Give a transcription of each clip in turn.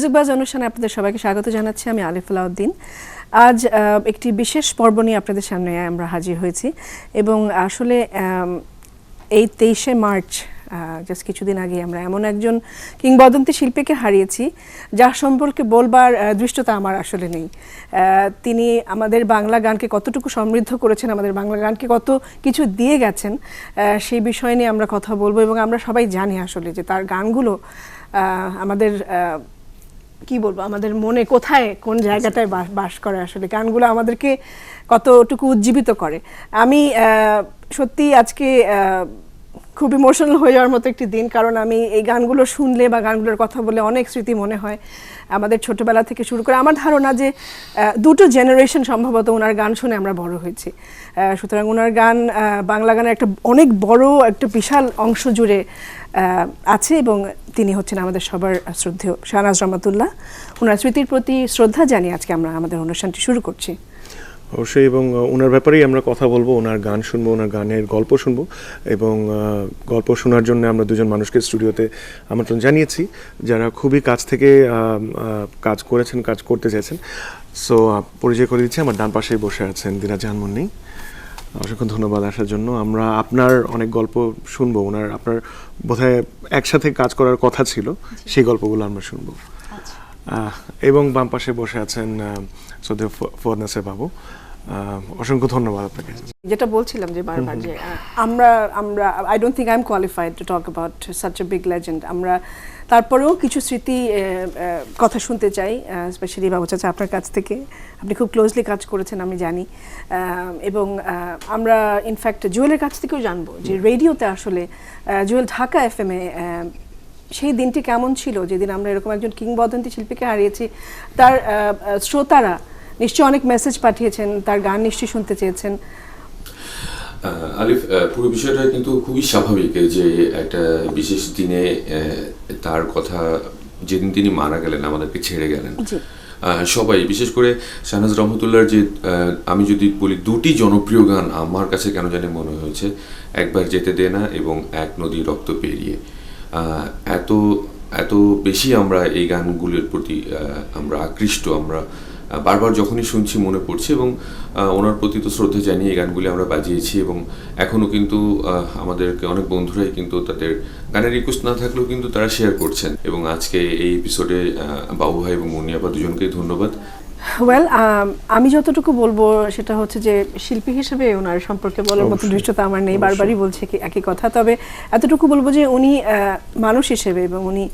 মিউজিকবাজ অনুষ্ঠানে আপনাদের সবাইকে স্বাগত জানাচ্ছি। আমি আলিফ আলাউদ্দিন। আজ একটি বিশেষ পর্ব নিয়ে আপনাদের সামনে আমরা হাজির হয়েছি এবং আসলে এই 23শে মার্চ জাস্ট কিছুদিন আগে আমরা এমন একজন কিংবদন্তি শিল্পীকে হারিয়েছি যার সম্পর্কে বলবার দৃষ্টতা আমার আসলে নেই। তিনি আমাদের বাংলা গানকে কতটুকু সমৃদ্ধ করেছেন, আমাদের বাংলা গানকে কত কিছু দিয়ে গেছেন, সেই বিষয় নিয়ে আমরা কথা বলবো। এবং আমরা সবাই জানি আসলে যে তার গানগুলো আমাদের কি বলবো, আমাদের মনে কোথায় কোন জায়গাটায় বাস করে, আসলে গানগুলো আমাদেরকে কতটুকু উজ্জীবিত করে। আমি সত্যি আজকে খুব ইমোশনাল হয়ে যাওয়ার মতো একটি দিন, কারণ আমি এই গানগুলো শুনলে বা গানগুলোর কথা বলে অনেক স্মৃতি মনে হয় আমাদের ছোটবেলা থেকে শুরু করে। আমার ধারণা যে দুটো জেনারেশন সম্ভবত ওনার গান শুনে আমরা বড় হয়েছি। সুতরাং ওনার গান বাংলা গানের একটা অনেক বড় একটা বিশাল অংশ জুড়ে আছে এবং তিনি হচ্ছেন আমাদের সবার শ্রদ্ধেয় শাহনাজ রহমাতুল্লাহ। ওনার স্মৃতির প্রতি শ্রদ্ধা জানিয়ে আজকে আমরা আমাদের অনুষ্ঠানটি শুরু করছি। অবশ্যই, এবং ওনার ব্যাপারেই আমরা কথা বলবো, ওনার গান শুনবো, ওনার গানের গল্প শুনবো। এবং গল্প শোনার জন্য আমরা দুজন মানুষকে স্টুডিওতে আমন্ত্রণ জানিয়েছি যারা খুবই কাছ থেকে কাজ করেছেন, কাজ করতে চাইছেন। সো পরিচয় করে দিচ্ছি, আমার ডান পাশেই বসে আছেন দিনা জাহান মুন্নি। অসংখ্য ধন্যবাদ আসার জন্য। আমরা আপনার অনেক গল্প শুনবো, আপনার বোধহয় একসাথে কাজ করার কথা ছিল, সেই গল্পগুলো আমরা শুনবো। এবং বাম পাশে বসে আছেন শ্রদ্ধেয় ফুয়াদ নাসের বাবু। অসংখ্য ধন্যবাদ আপনাকে। যেটা বলছিলাম যে বারবার যে আমরা I don't think I am qualified to talk about such a big legend. আমরা তারপরেও কিছু স্মৃতি কথা শুনতে চাই, স্পেশালি বাবু চাচা আপনার কাছ থেকে। আপনি খুব ক্লোজলি কাজ করেছেন আমি জানি, এবং আমরা ইনফ্যাক্ট জুয়েলের কাছ থেকেও জানবো যে রেডিওতে আসলে জুয়েল ঢাকা FM-এ সেই দিনটি কেমন ছিল যেদিন আমরা এরকম একজন কিংবদন্তি শিল্পীকে হারিয়েছি। তার শ্রোতারা নিশ্চয়ই অনেক মেসেজ পাঠিয়েছেন, তার গান নিশ্চয়ই শুনতে চেয়েছেন। আলিফ, পুরো বিষয়টা কিন্তু খুবই স্বাভাবিক যে একটা বিশেষ দিনে তার কথা, যেদিন তিনি মারা গেলেন, আমাদেরকে ছেড়ে গেলেন, সবাই, বিশেষ করে শাহনাজ রহমতুল্লাহর যে আমি যদি বলি দুটি জনপ্রিয় গান আমার কাছে কেন জানি মনে হয়েছে, একবার যেতে দে না এবং এক নদী রক্ত পেরিয়ে। এত বেশি আমরা এই গানগুলোর প্রতি আমরা আকৃষ্ট, আমরা বারবার যখনই শুনছি মনে পড়ছে, এবং ওনার প্রতি তো শ্রদ্ধা জানিয়ে এই গানগুলি আমরা বাজিয়েছি। এবং এখনও কিন্তু আমাদেরকে অনেক বন্ধুরাই কিন্তু তাদের গানের রিকোয়েস্ট না থাকলেও কিন্তু তারা শেয়ার করছেন। এবং আজকে এই এপিসোডে বাবু ভাই এবং মুন্নি আপা দুজনকেই ধন্যবাদ। ওয়েল, আমি যতটুকু বলবো সেটা হচ্ছে যে শিল্পী হিসেবে ওনার সম্পর্কে বলার মতো দৃষ্টতা আমার নেই, বারবারই বলছে একই কথা। তবে এতটুকু বলবো যে উনি মানুষ হিসেবে এবং উনি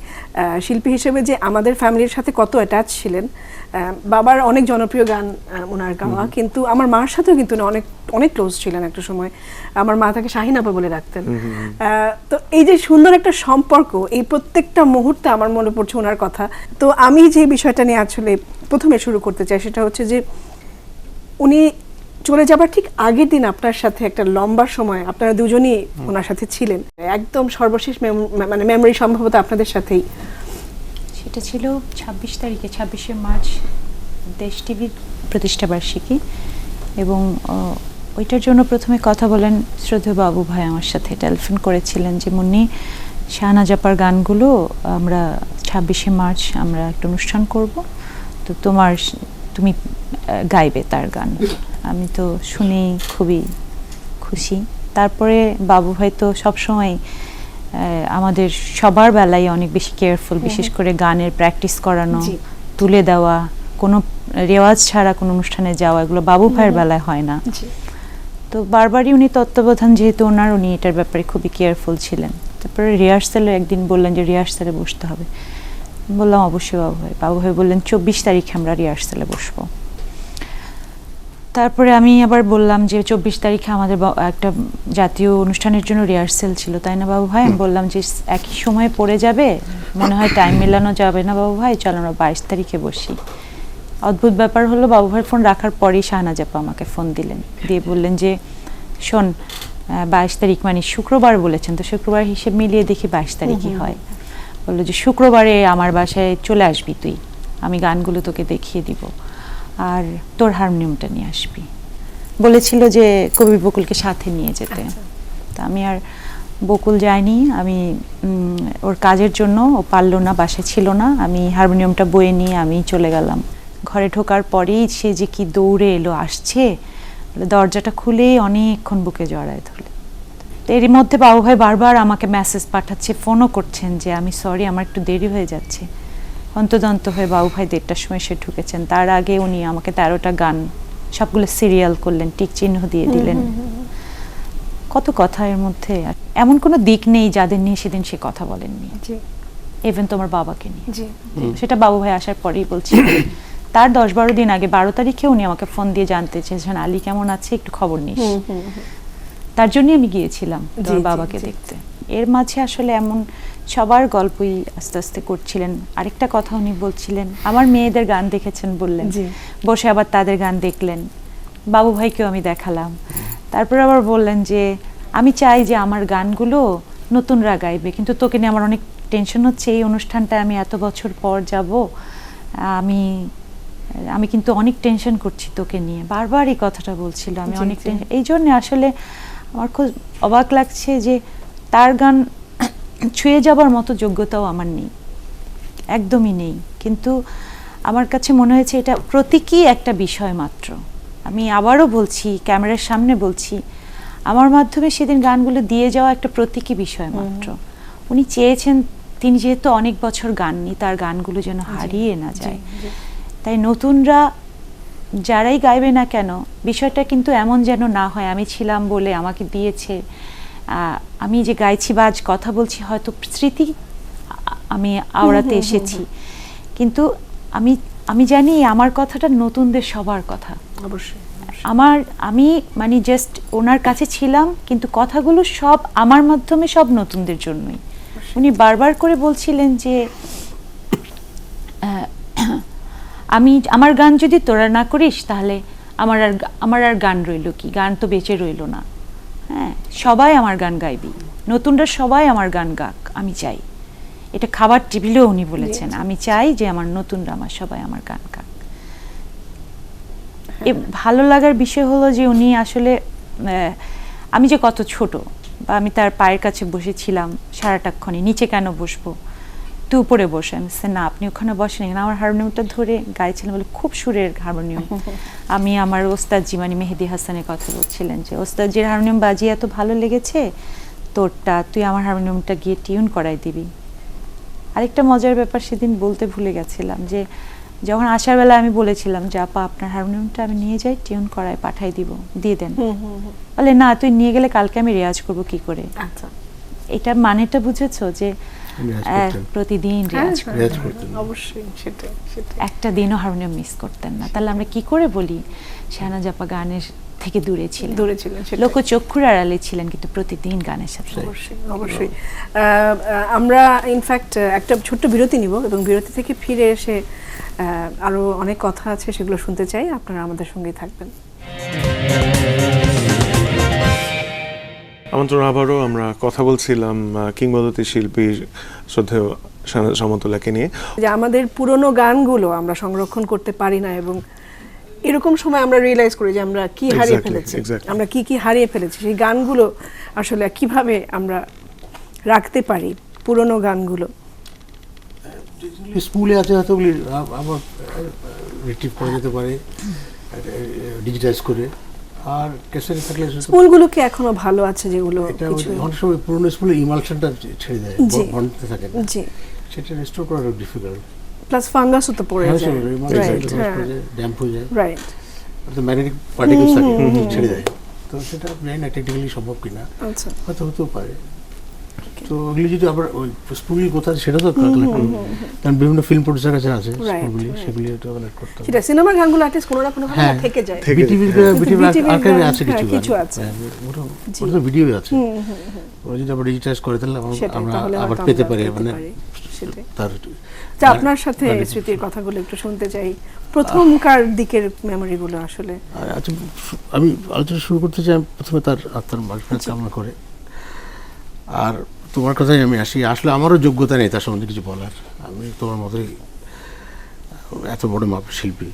শিল্পী হিসেবে যে আমাদের ফ্যামিলির সাথে কত অ্যাটাচ ছিলেন। বাবার অনেক জনপ্রিয় গান ওনার গাওয়া, কিন্তু আমার মার সাথেও কিন্তু অনেক অনেক ক্লোজ ছিলেন একটা সময়। আমার মা তাকে শাহিন আপা বলে রাখতেন। তো এই যে সুন্দর একটা সম্পর্ক, এই প্রত্যেকটা মুহূর্তে আমার মনে পড়ছে ওনার কথা। তো আমি যে বিষয়টা নিয়ে আসলে প্রথমে শুরু করতে চাই সেটা হচ্ছে যে উনি চলে যাবার ঠিক আগের দিন আপনার সাথে একটা লম্বা সময় আপনারা দুজনই ওনার সাথে ছিলেন, একদম সর্বশেষ মানে মেমোরি সম্ভবত আপনাদের সাথেই। সেটা ছিল 26শে মার্চ, দেশ টিভির প্রতিষ্ঠাবার্ষিকী। এবং ওইটার জন্য প্রথমে কথা বলেন শ্রদ্ধেয় বাবু ভাই আমার সাথে টেলিফোন করেছিলেন যে মুন্নি, শাহনাজ আপার গানগুলো আমরা 26শে মার্চ আমরা একটা অনুষ্ঠান করব, তো তুমি গাইবে তার গান। আমি তো শুনেই খুবই খুশি। তারপরে বাবু ভাই তো সবসময় আমাদের সবার বেলায় অনেক বেশি কেয়ারফুল, বিশেষ করে গানের প্র্যাকটিস করানো, তুলে দেওয়া, কোনো রেওয়াজ ছাড়া কোনো অনুষ্ঠানে যাওয়া, এগুলো বাবু ভাইয়ের বেলায় হয় না। তো বারবারই উনি তত্ত্বাবধান যেহেতু ওনার, উনি এটার ব্যাপারে খুবই কেয়ারফুল ছিলেন। তারপরে রিহার্সালে একদিন বললেন যে রিহার্সালে বসতে হবে। বললাম অবশ্যই বাবু ভাই। বাবু ভাই বললেন 24 তারিখে আমরা রিহার্সালে বসবো। তারপরে আমি আবার বললাম যে 24 তারিখে আমাদের একটা জাতীয় অনুষ্ঠানের জন্য রিহার্সেল ছিল, তাই না বাবু ভাই? আমি বললাম যে একই সময়ে পড়ে যাবে, মনে হয় টাইম মেলানো যাবে না বাবু ভাই, চলো আমরা 22 তারিখে বসি। অদ্ভুত ব্যাপার হলো, বাবু ভাই ফোন রাখার পরেই শাহনাজ আপা আমাকে ফোন দিলেন, দিয়ে বললেন যে শোন, 22 তারিখ মানে শুক্রবার বলেছেন, তো শুক্রবার হিসেব মিলিয়ে দেখি 22 তারিখই হয়। বললো যে শুক্রবারে আমার বাসায় চলে আসবি তুই, আমি গানগুলো তোকে দেখিয়ে দিব, আর তোর হারমোনিয়ামটা নিয়ে আসবি। বলেছিল যে কবি বকুলকে সাথে নিয়ে যেতে। তা আমি আর বকুল যায়নি, আমি ওর কাজের জন্য ও পারলো না, বাসায় ছিল না, আমি হারমোনিয়ামটা বয়ে নিয়ে আমি চলে গেলাম। ঘরে ঢোকার পরেই সে যে কি দৌড়ে এলো, আসছে, দরজাটা খুলেই অনেকক্ষণ বুকে জড়ায় ধরল। এরই মধ্যে বাবু ভাই বারবার আমাকে মেসেজ পাঠাচ্ছে, ফোনও করছেন যে আমি সরি, আমার একটু দেরি হয়ে যাচ্ছে। অন্তদন্ত হয়ে বাবু ভাই 1:30টার সময় এসে ঢুকেছেন। তার আগে উনি আমাকে 13টা গান সবগুলো সিরিয়াল করলেন, টিক চিহ্ন দিয়ে দিলেন। কত কথা এর মধ্যে, এমন কোনো দিক নেই যাদের নিয়ে সেদিন সে কথা বলেননি, ইভেন তোমার বাবাকে নিয়ে। সেটা বাবু ভাই আসার পরেই বলছি। তার 10-12 দিন আগে 12 তারিখে উনি আমাকে ফোন দিয়ে জানতে চেয়েছেন আলী কেমন আছে, একটু খবর নিস। তার জন্যই আমি গিয়েছিলাম তোর বাবাকে দেখতে। এর মাঝে আসলে এমন সবার গল্পই আস্তে আস্তে করছিলেন। আরেকটা কথা উনি বলছিলেন, আমার মেয়েদের গান দেখেছেন বললেন, বসে আবার তাদের গান দেখলেন, বাবু ভাইকেও আমি দেখালাম। তারপর আবার বললেন যে আমি চাই যে আমার গানগুলো নতুনরা গাইবে, কিন্তু তোকে নিয়ে আমার অনেক টেনশন হচ্ছে, এই অনুষ্ঠানটা আমি এত বছর পর যাব, আমি কিন্তু অনেক টেনশন করছি তোকে নিয়ে। বারবার এই কথাটা বলছিল, আমি অনেক টেনশন। এই জন্য আসলে আমার খুব অবাক লাগছে যে তার গান ছুঁয়ে যাবার মতো যোগ্যতাও আমার নেই, একদমই নেই। কিন্তু আমার কাছে মনে হয়েছে এটা প্রতীকী একটা বিষয় মাত্র। আমি আবারও বলছি, ক্যামেরার সামনে বলছি, আমার মাধ্যমে সেদিন গানগুলো দিয়ে যাওয়া একটা প্রতীকী বিষয় মাত্র। উনি চেয়েছেন, তিনি যেহেতু অনেক বছর গাননি, তার গানগুলো যেন হারিয়ে না যায়। তাই নতুনরা যারাই গাইবে না কেন, বিষয়টা কিন্তু এমন যেন না হয় আমি ছিলাম বলে আমাকে দিয়েছে, আমি যে গাইছি বা আজ কথা বলছি হয়তো স্মৃতি আমি আওড়াতে এসেছি, কিন্তু আমি জানি আমার কথাটা নতুনদের সবার কথা। অবশ্যই আমি মানে জাস্ট ওনার কাছে ছিলাম, কিন্তু কথাগুলো সব আমার মাধ্যমে সব নতুনদের জন্যই। উনি বারবার করে বলছিলেন যে আমার গান যদি তোরা না করিস তাহলে আমার আর গান রইল কি, গান তো বেঁচে রইল না। হ্যাঁ, সবাই আমার গান গাইবি, নতুনরা সবাই আমার গান গাক, আমি চাই। এটা খাবার টেবিলেও উনি বলেছেন, আমি চাই যে আমার নতুনরা আমার সবাই আমার গান গাক। ভালো লাগার বিষয় হলো যে উনি আসলে, আমি যে কত ছোট, বা আমি তার পায়ের কাছে বসেছিলাম সারাটাক্ষণে, নিচে কেন বসবো, তুই উপরে বসে। আমি না, আপনি ওখানে বসেন, আমার হারমোনিয়ামটা ধরে গাইছিলাম, বলে খুব সুরের হারমোনিয়াম। আমি আমার ওস্তাদজি মানে মেহেদি হাসানের কথা বলছিলেন যে ওস্তাদজির হারমোনিয়াম বাজিয়ে এত ভালো লেগেছে তোরটা, তুই আমার হারমোনিয়ামটা গিয়ে টিউন করাই দিবি। আরেকটা মজার ব্যাপার সেদিন বলতে ভুলে গেছিলাম, যে যখন আসার বেলা আমি বলেছিলাম যে আপা আপনার হারমোনিয়ামটা আমি নিয়ে যাই, টিউন করায় পাঠাই দিব, দিয়ে দেন। বলে না, তুই নিয়ে গেলে কালকে আমি রেয়াজ করবো কি করে। আচ্ছা, এটা মানেটা বুঝেছো যে প্রতিদিন রেয়াজ করতেন, অবশ্যই সেটাই। একটা দিনও হারমোনিয়াম মিস করতেন না। তাহলে আমরা কি করে বলি শাহনাজ আপা গানের থেকে দূরে ছিলেন, লোকচক্ষুর আড়ালে ছিলেন, কিন্তু প্রতিদিন গানের সাথে। অবশ্যই আমরা ইনফ্যাক্ট একটা ছোট্ট বিরতি নিব, এবং বিরতি থেকে ফিরে এসে আরো অনেক কথা আছে, সেগুলো শুনতে চাই। আপনারা আমাদের সঙ্গেই থাকবেন। আমন্ত্রণ। আবারও আমরা কথা বলছিলাম কিংবদন্তি শিল্পী শ্রদ্ধেয় শাহনাজ রহমতুল্লাহকে নিয়ে, যে আমাদের পুরনো গানগুলো আমরা সংরক্ষণ করতে পারি না, এবং এরকম সময় আমরা রিয়েলাইজ করি যে আমরা কি হারিয়ে ফেলেছি, আমরা কি হারিয়ে ফেলেছি। সেই গানগুলো আসলে কিভাবে আমরা রাখতে পারি, পুরনো গানগুলো স্কুলে আছে হয়তো আবার রিট্রিভ করা যেতে পারে ডিজিটাইজ করে। আর ক্যাসেটে থাকলে স্কুলগুলো কি এখনো ভালো আছে, যেগুলো অনেক সময় পুরোনো স্কুলে ইমালশনটা ছেড়ে যায়, বন্ধতে থাকে না, সেটা রেস্টোর করা ডিফিকাল্ট। প্লাস ফাঙ্গাসও তো পড়ে যায়, ড্যাম্প হয়ে যায়, রাইট, ম্যাগনেটিক পার্টিকেলস থাকে, ছেড়ে যায়। তো সেটা জানি না টেকনিক্যালি সম্ভব কিনা, হয়তো হতেও পারে। তো ওগুলি যদি আবার ওই স্কুলগুলি কোথায় সেটা তো কালেক্ট করবে, কারণ বিভিন্ন ফিল্ম প্রডিউসার কাছে আছে স্কুলগুলি, সেগুলি তো কালেক্ট করতে হবে। সেটা সিনেমার গানগুলো অ্যাটলিস্ট কোনো না কোনো ভাবে থেকে যায়। বিটিভি আর্কাইভে আছে কিছু আছে, ওটা তো ভিডিও আছে। ওরা যদি আবার ডিজিটাইজ করে তাহলে আমরা আবার পেতে পারি, মানে তার। আপনার সাথে স্মৃতির কথাগুলো একটু শুনতে চাই, প্রথমকার দিকের মেমোরিগুলো আসলে। আচ্ছা, আমি আলোচনা শুরু করতে চাই প্রথমে তার আত্মার মাগফিরাত কামনা করে। আর তোমার কথাই আমি আসি, আসলে আমারও যোগ্যতা নেই তার সম্বন্ধে কিছু বলার। আমি তোমার মতোই এত বড় শিল্পী।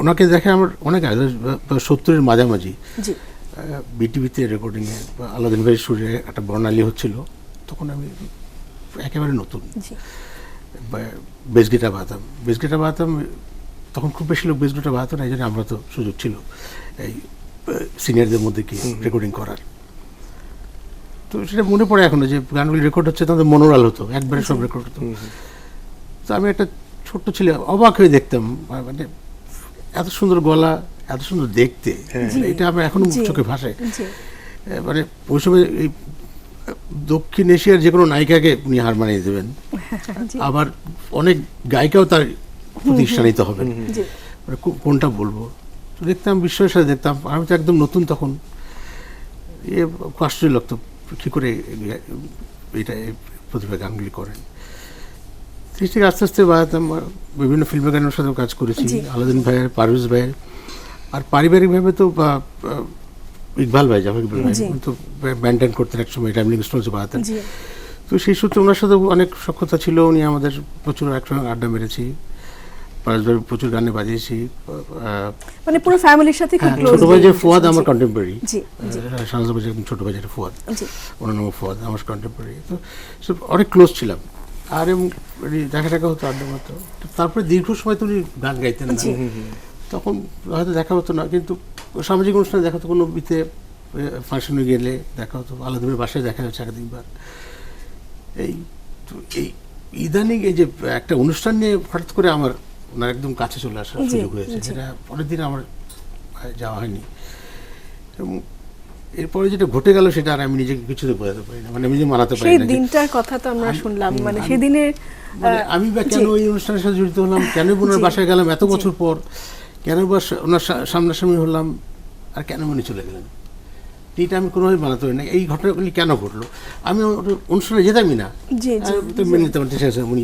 ওনাকে দেখে আমার অনেক 70-এর মাঝামাঝি, বিটিভিতে রেকর্ডিংয়ে আলাদিন ভাইয়ের সুরে একটা বর্ণালী হচ্ছিল, তখন আমি একেবারে নতুন বেস গিটার বাজাতাম। তখন খুব বেশি লোক বেস গিটার বাজাতো না, এই জন্য আমরা তো সুযোগ ছিল এই সিনিয়রদের মধ্যে কি রেকর্ডিং করার। তো সেটা মনে পড়ে এখনো যে গানগুলি রেকর্ড হচ্ছে তাদের মনোরাল হতো, একবারে সব রেকর্ড হতো। তো আমি একটা ছোট্ট ছেলে অবাক হয়ে দেখতাম, মানে এত সুন্দর গলা, এত সুন্দর দেখতে, এটা আমার এখনো চোখে ভাসে। মানে ওই সময় এই দক্ষিণ এশিয়ার যে কোনো নায়িকাকে উনি হার মানিয়ে দেবেন, আবার অনেক গায়িকাও তার প্রতিষ্ঠানিত হবেন, মানে কোনটা বলবো। তো দেখতাম, বিস্ময়ের সাথে দেখতাম। আমি তো একদম নতুন তখন, খুব আশ্চর্য লাগতো কী করে এটা প্রতিভা গানগুলি করেন। থেকে আস্তে আস্তে বাজাতাম, বিভিন্ন ফিল্মে গানের সাথেও কাজ করেছি, আলাদিন ভাইয়ের, পারভেজ ভাইয়ের। আর পারিবারিকভাবে তো ইকবাল ভাই, জাফর ইকবাল ভাই তো ব্যান্ড ট্যান্ড করতেন এক সময়, টাইমলিং স্টোনস বাজাতেন। তো সেই সূত্রে ওনার সাথে অনেক সখ্যতা ছিল। উনি আমাদের প্রচুর একসঙ্গে আড্ডা মেরেছি, পারভেজ ভাই প্রচুর গানে বাজিয়েছি, মানে পুরো ফ্যামিলির সাথে খুব ক্লোজ। ছোট ভাই যে ফুয়াদ আমার কন্টেম্পোরারি, শাহনাজ ভাই একদম ছোট ভাই যেটা ফুয়াদ, ওনার নাম ফুয়াদ, আমার কন্টেম্পোরারি। তো সব অনেক ক্লোজ ছিলাম। আর দেখা হতো, আড্ডা মারতো। তারপরে দীর্ঘ সময় তো উনি গান গাইতেন না, তখন হয়তো দেখা হতো না, কিন্তু সামাজিক অনুষ্ঠানে দেখা হতো, কোনো বিতে ফাংশনে গেলে দেখা হতো, আলাদাভাবে বাসায় দেখা হচ্ছে একাধিকবার। এই ইদানিং এই যে একটা অনুষ্ঠান নিয়ে হঠাৎ করে আমার ওনার একদম কাছে চলে আসার সুযোগ হয়েছে, যেটা অনেকদিন আমার যাওয়া হয়নি। এবং এরপরে যেটা ঘটে গেল সেটা আর আমি নিজেকে কিছুতে বোঝাতে পারি না, মানে আমি যে মানাতে পারি না। সেই দিনটার কথা তো আমরা শুনলাম, মানে সেদিনের আমি বা কেন এই অনুষ্ঠানের সাথে জড়িত হলাম, কেন ওনার বাসায় গেলাম এত বছর পর, কেন বা ওনার সামনাসামনি হলাম, আর কেন উনি চলে গেলেন, এইটা আমি কোনোভাবে মানাতে পারি না। এই ঘটনাগুলি কেন ঘটলো, আমি অনুষ্ঠানে যেতামই না, তো মেনে নিতে পারছি উনি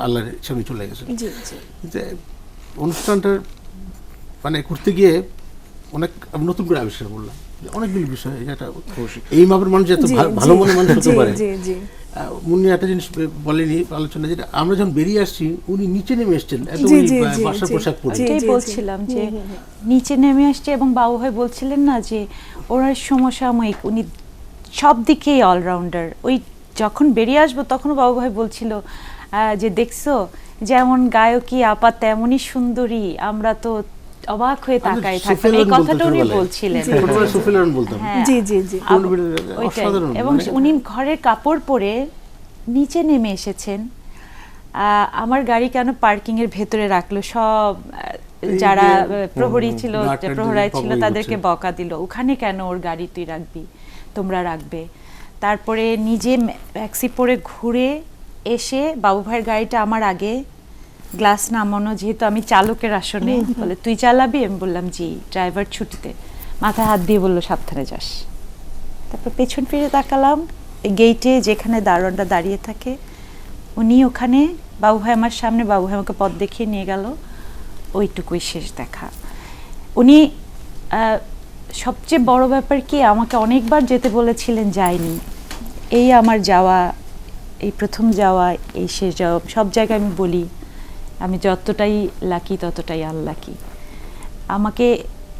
আল্লাহর সামনে চলে গেছেন। কিন্তু অনুষ্ঠানটার মানে করতে গিয়ে অনেক নতুন করে আবিষ্কার করলাম অনেকগুলি বিষয়, যেটা এই মাপের মানুষ এত ভালো মনে মানুষ হতে পারে। মুন্নি একটা জিনিস বলেনি আলোচনা, যেটা আমরা যখন বেরিয়ে আসছি উনি নিচে নেমে এসছেন, এত বাসার পোশাক পরে। এটাই বলছিলাম যে নিচে নেমে আসছে, এবং বাবু ভাই বলছিলেন না যে ওনার সমসাময়িক, উনি সব দিকেই অলরাউন্ডার। ওই যখন বেরিয়ে আসবো তখনও বাবু ভাই বলছিল যে দেখছো যেমন গায়কী আপা তেমনই সুন্দরী, আমরা তো অবাক হয়ে তাকাই থাকতাম। এই কথাটা উনি বলছিলেন, এবং উনি ঘরের কাপড় পরে নিচে নেমে এসেছেন। আমার গাড়ি কেন পার্কিং এর ভেতরে রাখলো, সব যারা প্রহরী ছিল, প্রহরাই ছিল, তাদেরকে বকা দিল, ওখানে কেন ওর গাড়ি তুই রাখবি, তোমরা রাখবে। তারপরে নিজে ট্যাক্সি পরে ঘুরে এসে বাবু ভাইয়ের গাড়িটা আমার আগে, গ্লাস নামানো, যেহেতু আমি চালকের আসনে, বলে তুই চালাবি, আমি বললাম জি, ড্রাইভার ছুটিতে, মাথায় হাত দিয়ে বললো সাবধানে যাস। তারপর পেছন ফিরে তাকালাম, গেইটে যেখানে দারোয়ানটা দাঁড়িয়ে থাকে উনি ওখানে, বাবু ভাই আমার সামনে, বাবু ভাই আমাকে পথ দেখিয়ে নিয়ে গেল, ওইটুকুই শেষ দেখা। উনি সবচেয়ে বড় ব্যাপার কি, আমাকে অনেকবার যেতে বলেছিলেন, যায়নি। এই আমার যাওয়া, এই প্রথম যাওয়া, এই শেষ যাওয়া, সব জায়গায় আমি বলি আমি যতটাই লাকি ততটাই আনলাকি।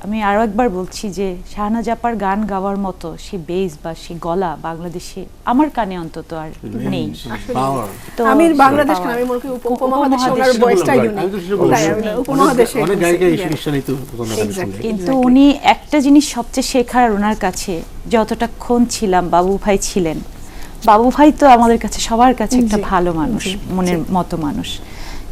আমি আরও একবার বলছি যে শাহনাজ আপার গান গাওয়ার মতো সে বেস বা সে গলা বাংলাদেশে আমার কানে অন্তত আর নেই। তো আমি বাংলাদেশ না, আমি মনে করি উপমহাদেশে ওনার ভয়েসটা ইউনিক, উপমহাদেশে অনেক গায়িকা ঈশ্বরই তো। কিন্তু উনি একটা জিনিস সবচেয়ে শেখার ওনার কাছে, যতটাক্ষণ ছিলাম বাবু ভাই ছিলেন, বাবু ভাই তো আমাদের কাছে সবার কাছে একটা ভালো মানুষ, মনের মতো মানুষ,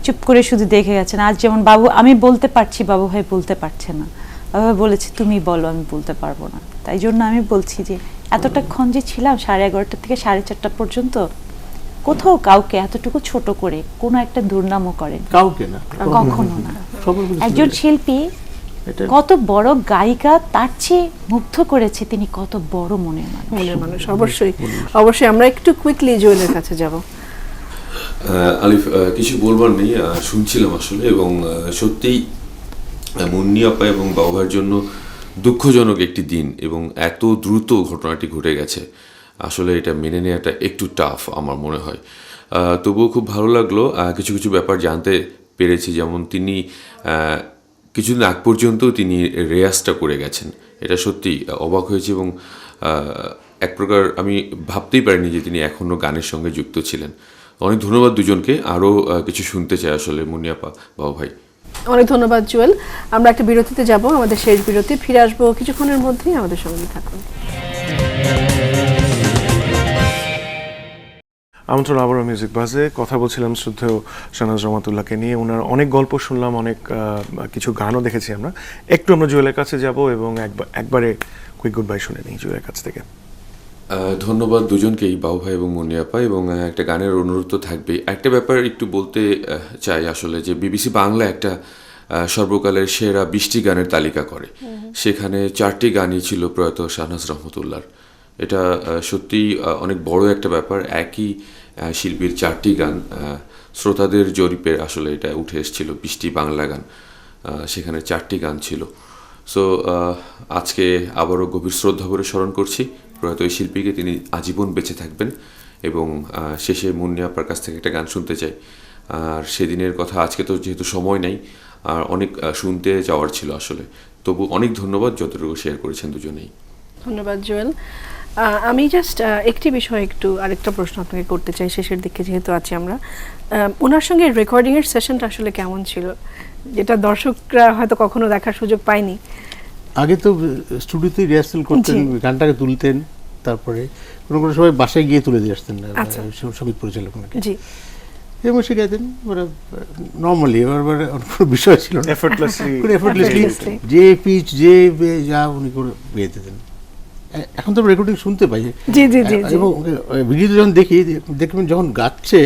চুপ করে শুধু দেখে গেছেন। আজ যেমন আমি বলতে পারছি, বাবু ভাই বলতে পারছে না, বাবু ভাই বলেছে তুমি বলো, আমি বলতে পারবো না। তাই জন্য আমি বলছি যে এতটাক্ষণ যে ছিলাম 11:30 থেকে 4:30 পর্যন্ত, কোথাও কাউকে এতটুকু ছোট করে কোনো একটা দুর্নামও করেন কাউকে না, কখনো না। একজন শিল্পী কত বড় গায়িকা, তার চেয়ে মুগ্ধ করেছে তিনি কত বড় মনের মানুষ। অবশ্যই অবশ্যই। আমরা একটু কুইকলি জুয়েলের কাছে যাব। আলিফ, কিছু বলবার নেই, শুনছিলাম আসলে, এবং সত্যিই মুন্নি আপা এবং বাবু ভাইয়ের জন্য দুঃখজনক একটি দিন, এবং এত দ্রুত ঘটনাটি ঘটে গেছে, আসলে এটা মেনে নেওয়াটা একটু টাফ আমার মনে হয়। তবুও খুব ভালো লাগলো কিছু কিছু ব্যাপার জানতে পেরেছি, যেমন কিছুদিন আগ পর্যন্ত তিনি রেয়াজটা করে গেছেন। এটা সত্যি অবাক হয়েছে এবং এক প্রকার আমি ভাবতেই পারিনি যে তিনি এখনও গানের সঙ্গে যুক্ত ছিলেন। অনেক ধন্যবাদ দুজনকে। আরও কিছু শুনতে চাই আসলে মুন্নিয়াপা, বাবু ভাই। অনেক ধন্যবাদ জুয়েল। আমরা একটা বিরতিতে যাব, আমাদের শেষ বিরতি, ফিরে আসবো কিছুক্ষণের মধ্যেই, আমাদের সঙ্গে থাকুন। আমন্ত্রণ আবারও মিউজিক বাজে। কথা বলছিলাম শ্রদ্ধেয় শাহনাজ রহমাতুল্লাহকে নিয়ে। ওনার অনেক গল্প শুনলাম, অনেক কিছু গানও দেখেছি আমরা। একটু আমরা জুয়েলের কাছে যাব এবং একবারে কুইক গুড বাই শুনে নিই জুয়েলের কাছ থেকে। ধন্যবাদ দুজনকেই, বাবু ভাই এবং মুন্নিয়াপা। এবং একটা গানের অনুরোধ তো থাকবেই। একটা ব্যাপার একটু বলতে চাই আসলে, যে বিবিসি বাংলা একটা সর্বকালের সেরা 20টি গানের তালিকা করে, সেখানে 4টি গানই ছিল প্রয়াত শাহনাজ রহমতুল্লাহর। এটা সত্যিই অনেক বড় একটা ব্যাপার। একই শিল্পীর 4টি গান শ্রোতাদের জরিপে আসলে এটা উঠে এসেছিল, 20টি বাংলা গান, সেখানে 4টি গান ছিল। সো আজকে আবারও গভীর শ্রদ্ধা করে স্মরণ করছি প্রয়াত এই শিল্পীকে। তিনি আজীবন বেঁচে থাকবেন। এবং শেষে মুন্নিয়াপার কাছ থেকে একটা গান শুনতে চাই। আর সেদিনের কথা আজকে তো যেহেতু সময় নেই, আর অনেক শুনতে যাওয়ার ছিল আসলে। তবু অনেক ধন্যবাদ যতটুকু শেয়ার করেছেন দুজনেই। ধন্যবাদ জুয়েল। আমি জাস্ট একটি বিষয়, আরেকটা প্রশ্ন আপনাকে করতে চাই শেষের দিকে যেহেতু আছি আমরা। ওনার সঙ্গে রেকর্ডিংয়ের সেশনটা আসলে কেমন ছিল, যেটা দর্শকরা হয়তো কখনো দেখার সুযোগ পায়নি? আগে তো স্টুডিওতে রিহার্সাল করতেন, গানটাকে তুলতেন, তারপরে কোনো কোনো সময় বাসায় গিয়ে তুলে দিয়ে আসতেন সঙ্গীত পরিচালক ওনাকে, এবং সে গাইতেন ওরা নর্মালি। এবার কোনো বিষয় ছিল না, এফর্টলেসলি যে পিচ যে যা উনি করে গিয়ে দিতেন। এখন তো রেকর্ডিং শুনতে পাই, এবং ভিডিওতে যখন দেখবেন যখন গাচ্ছে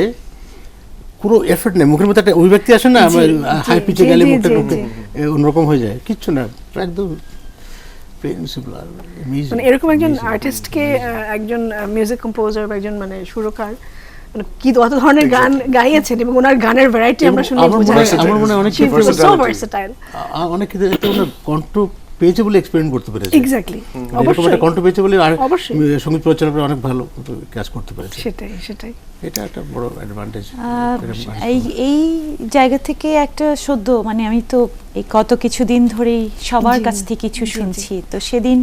কোনো এফর্ট নেই, মুখের মধ্যে একটা অভিব্যক্তি আসে না, হাই পিচে গেলে মুখটা অন্যরকম হয়ে যায়, কিচ্ছু না, একদম মানে এরকম একজন আর্টিস্টকে, একজন মিউজিক কম্পোজার বা একজন মানে সুরকার কি কত ধরনের গান গাইয়েছেন, এবং ওনার গানের ভ্যারাইটি আমরা শুনে বোঝা যায়। আমার মনে হয় অনেক ক্ষেত্রে কণ্ঠ পেয়েছে বলে এক্সপেরিমেন্ট করতে পেরেছে। এক্স্যাক্টলি, এরকম একটা কণ্ঠ পেয়েছে বলে আর সঙ্গীত পরিচালকরা অনেক ভালো কাজ করতে পেরেছে। সেটাই এটা একটা বড় অ্যাডভান্টেজ। এই জায়গা থেকে একটা সদ্য, মানে আমি তো এই কত কিছুদিন ধরেই সবার কাছ থেকে কিছু শুনছি, তো সেদিন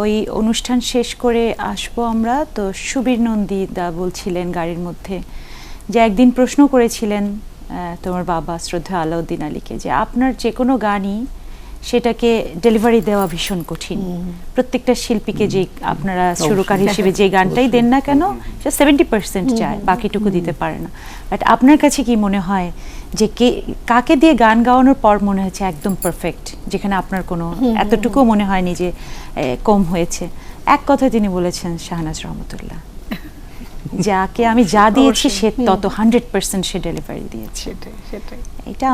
ওই অনুষ্ঠান শেষ করে আসবো আমরা, তো সুবীর নন্দী দা বলছিলেন গাড়ির মধ্যে যে একদিন প্রশ্ন করেছিলেন তোমার বাবা শ্রদ্ধেয় আলাউদ্দিন আলীকে, যে আপনার যে কোনো গানই সেটাকে ডেলিভারি দেওয়া ভীষণ কঠিন। প্রত্যেকটা শিল্পীকে যে আপনারা সুরকার হিসেবে যে গানটাই দেন না কেন, সে 70% চায়, বাকিটুকু দিতে পারে না। বাট আপনার কাছে কি মনে হয় যে কাকে দিয়ে গান গাওয়ানোর পর মনে হয়েছে একদম পারফেক্ট, যেখানে আপনার কোনো এতটুকু মনে হয়নি যে কম হয়েছে? এক কথা তিনি বলেছেন, শাহনাজ রহমতুল্লাহ, যাকে আমি যা দিয়েছি সে তত 100% সে ডেলিভারি দিয়েছে। এটা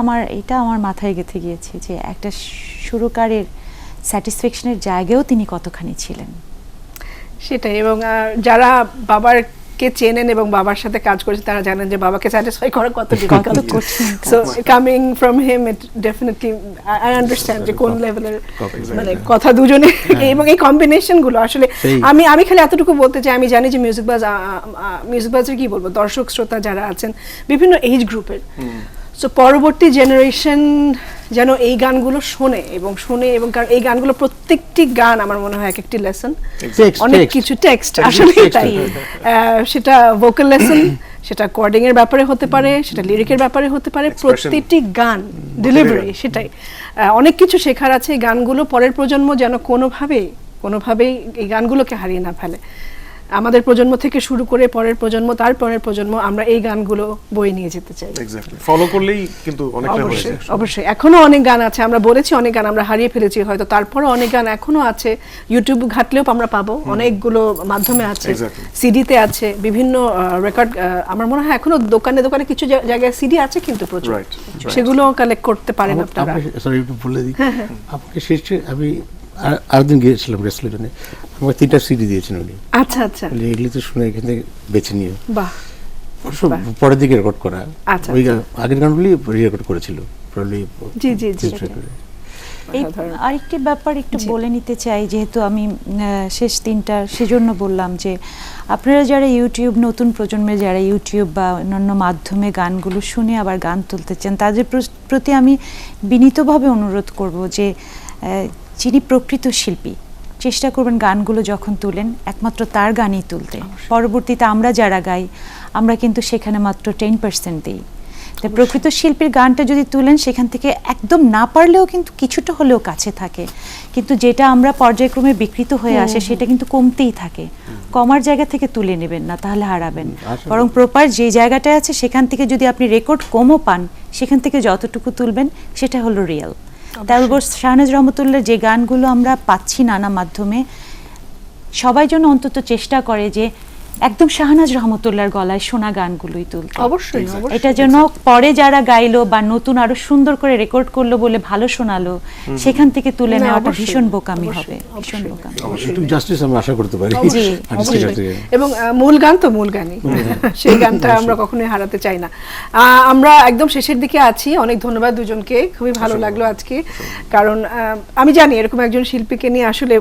আমার মাথায় গেঁথে গিয়েছে যে একটা সুরকারের স্যাটিসফ্যাকশনের জায়গায়ও তিনি কতখানি ছিলেন। সেটাই, এবং যারা বাবারকে চেনেন এবং বাবার সাথে কাজ করেছে তারা জানেন যে বাবাকে স্যাটিসফাই করা কত difficult. So coming from him, it definitely I understand যে কোন লেভেলের মানে কথা দুজনে, এবং এই কম্বিনেশন গুলো আসলে আমি খালি এতটুকু বলতে চাই, আমি জানি যে মিউজিক বাজের কি বলবো, দর্শক শ্রোতা যারা আছেন বিভিন্ন এজ গ্রুপের, সো পরবর্তী জেনারেশন যেন এই গানগুলো শোনে, এবং কারণ এই গানগুলো প্রত্যেকটি গান আমার মনে হয় এক একটি লেসন, অনেক কিছু টেক্সট আসলে, তাই সেটা ভোকাল লেসন, সেটা কোর্ডিং এর ব্যাপারে হতে পারে, সেটা লিরিকের ব্যাপারে হতে পারে, প্রত্যেকটি গান ডেলিভারি, সেটাই অনেক কিছু শেখার আছে। এই গানগুলো পরের প্রজন্ম যেন কোনোভাবেই এই গানগুলোকে হারিয়ে না ফেলে। আমাদের প্রজন্ম থেকে শুরু করে পরের প্রজন্ম, তার পরের প্রজন্ম, আমরা এই গানগুলো বয়ে নিয়ে যেতে চাই। ফলো করলেই কিন্তু অনেকটা হয়েছে। অবশ্যই এখনো অনেক গান আছে, আমরা বলেছি অনেক গান আমরা হারিয়ে ফেলেছি হয়তো, তারপরে অনেক গান এখনো আছে, ইউটিউব ঘাটলেও আমরা পাবো, অনেকগুলো মাধ্যমে আছে, সিডিতে আছে, বিভিন্ন রেকর্ড, আমার মনে হয় এখনো দোকানে কিছু জায়গায় সিডি আছে, কিন্তু প্রচুর, সেগুলো কালেক্ট করতে পারেন আপনারা। সরি একটু বলে দিই, আপনাকে শেষে আমি আরেকদিন গিয়েছিলাম রেসলের জন্য, আমাকে 3টা সিডি দিয়েছেন উনি। আচ্ছা, এগুলি তো শুনে এখান থেকে বেছে নিয়ে, বাহ, পরের দিকে রেকর্ড করা, ওই আগের গানগুলি রি রেকর্ড করেছিল। জি, এই অসাধারণ। আরেকটি ব্যাপার একটু জি। বলে নিতে চাই, যেহেতু আমি শেষ দিনটা সেজন্য বললাম যে আপনারা যারা ইউটিউব, নতুন প্রজন্মের যারা ইউটিউব বা অন্যান্য মাধ্যমে গানগুলো শুনে আবার গান তুলতে চান, তাদের প্রতি আমি বিনীতভাবে অনুরোধ করব যে যিনি প্রকৃত শিল্পী, চেষ্টা করবেন গানগুলো যখন তুলেন একমাত্র তার গানই তুলতে। পরবর্তীতে আমরা যারা গাই আমরা কিন্তু সেখানে মাত্র 10% দিই। তাই প্রকৃত শিল্পীর গানটা যদি তুলেন সেখান থেকে একদম না পারলেও কিন্তু কিছুটা হলেও কাছে থাকে, কিন্তু যেটা আমরা পর্যায়ক্রমে বিকৃত হয়ে আসে সেটা কিন্তু কমতেই থাকে। কমার জায়গা থেকে তুলে নেবেন না, তাহলে হারাবেন। বরং প্রপার যে জায়গাটায় আছে সেখান থেকে যদি আপনি রেকর্ড কমও পান, সেখান থেকে যতটুকু তুলবেন সেটা হলো রিয়েল। তারপর শাহনাজ রহমতুল্লাহর যে গানগুলো আমরা পাচ্ছি নানা মাধ্যমে, সবাই যেন অন্তত চেষ্টা করে যে একদম শাহনাজ রহমতুল্লাহর গলায় শোনা গানগুলোই তুলতে। অবশ্যই এটা যেন পরে যারা গাইলো বা নতুন আরো সুন্দর করে রেকর্ড করলো বলে ভালো শোনালো, সেখান থেকে তুলে না, নেওয়াটা অবশ্যই, ভীষণ বোকামি হবে, অবশ্যই, ভীষণ বোকামি। একটু জাস্টিস আমরা আশা করতে পারি জি, artistic কাছ থেকে। এবং মূল গান তো মূল গানই, সেই গানটা আমরা কখনোই হারাতে চাই না। আমরা একদম শেষের দিকে আছি। অনেক ধন্যবাদ দুজনকে, খুবই ভালো লাগলো আজকে। কারণ আমি জানি এরকম একজন শিল্পীকে নিয়ে আসলে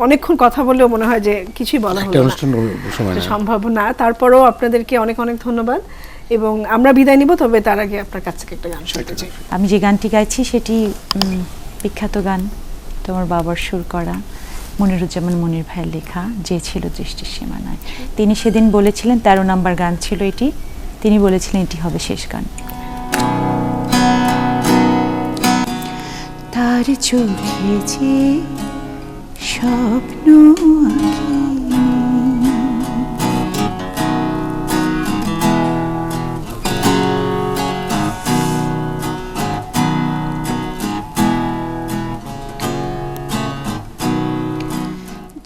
অনেকক্ষণ কথা বললেও মনে হয় যে কিছুই বলা হলো একটা না, অনুষ্ঠান সময় এটা না। সম্ভব না। তারপরেও আপনাদেরকে অনেক অনেক ধন্যবাদ, এবং আমরা বিদায় নিব। তবে তার আগে আপনার কাছ থেকে একটা গান শুনতে চাই। আমি যে গানটি গাইছি সেটি বিখ্যাত গান, তোমার বাবার সুর করা, মনিরুজ্জামান মনির ভাইয়ের লেখা, যে ছিল দৃষ্টির সীমানায়। তিনি সেদিন বলেছিলেন 13 নম্বর গান ছিল এটি, তিনি বলেছিলেন এটি হবে শেষ গান। তার চোখে যে স্বপ্ন আঁকি,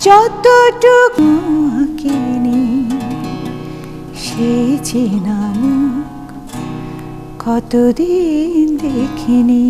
যতটুকু আঁকিনি সে চেনা মুখ কতদিন দেখিনি।